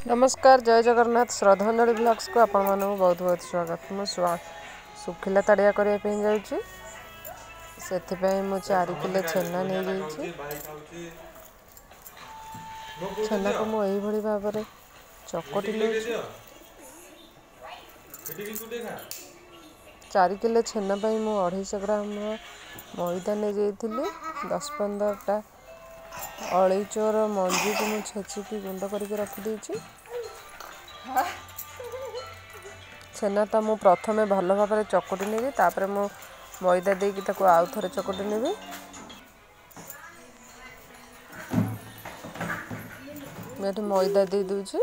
नमस्कार जय जगन्नाथ श्रद्धांजलि ब्लॉग्स को आपण मानक बहुत बहुत स्वागत। मुझे सुखिला ताड़िया करने जाऊँगी से 4 किलो छेना नहीं जाइए। छेना को मुझे भाव में चकटी लूँ। 4 किलो छेना मुझे 250 ग्राम मैदा नहीं जाइए। 10-15टा अलैचर मंजी को मुझे छेचिकी गुंड करके रखिदे। छेना तो मु प्रथमे भल भाव में चकटी नेबी तापर मु मैदा देकी ताको आउ थरे चकटी नेबी। मैं मैदा दे दूची।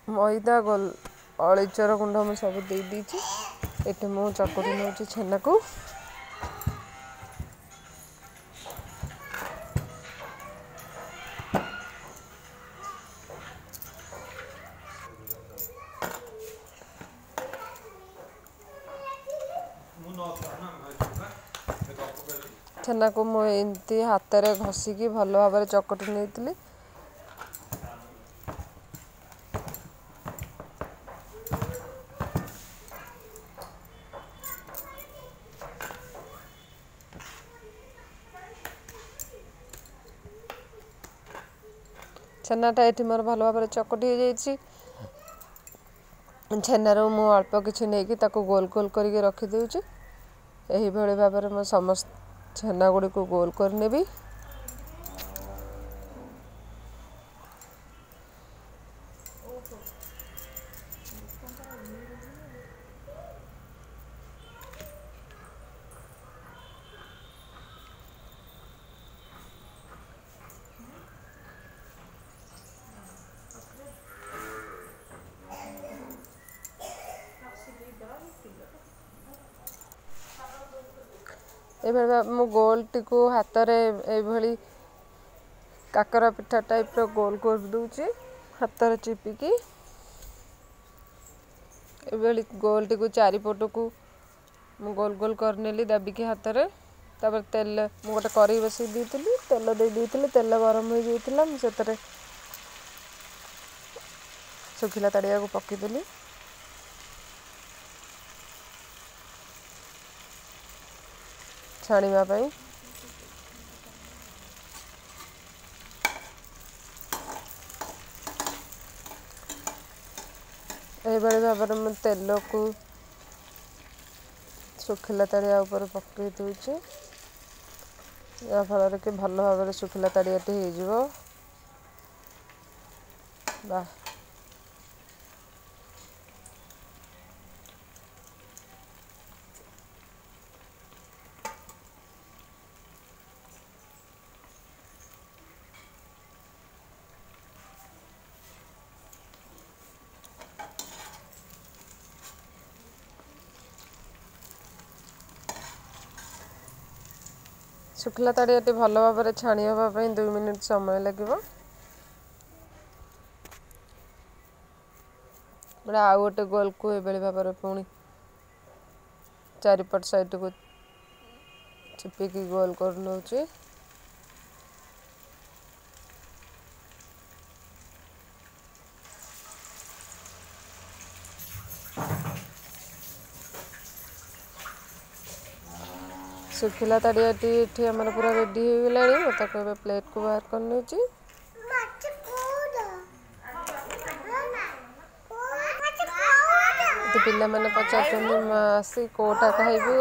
मैदा गोल अलैचर गुंड मुझे सब दे दीची। एटे मु चकटी नौची छेना को। छेना को मुझे हाथ में घसिकी भल भाव में चकटी नहीं। छेनाटा ये मोर भल भाव में चकटी हो जाइए। छेनार मु अल्प किसी नहीं गोल गोल करके रखिदे। यही भाव में मैं समस्त छेना गुड़ी को गोल करनेबी। मु गोल टी को हाथ में काकरा पिठा टाइप रो गोल कर दूची। हाथ में चिपिकी गोल टी को चारिपट को मु गोल गोल करनेली दाबिकी हाथ में। तापर तेल मु गोटे करी बसई दी तेल दे दी। तेल गरम हो जाता मुझे सुखिला ताड़िया को पकईदेली। छाणीवा पाई यही भाव में तेल को सुखिला ताड़िया ऊपर पकई दूची। याफल कि भल भाव में सुखिला ताड़ियाटी हो बा। सुखिला ताड़ियाटी भल भाव में छाणी होगापी 2 मिनिट समय लगे। आउ गोटे गोल को ये भाव में पुणी चारिपट साइड को चिपिकी गोल कर नौची। सुखिला ताड़ियाटी ये आमर पूरा रेडी हो गला। प्लेट को बाहर कर नौची। पिला मैंने पचार मासी कोटा खाइबू।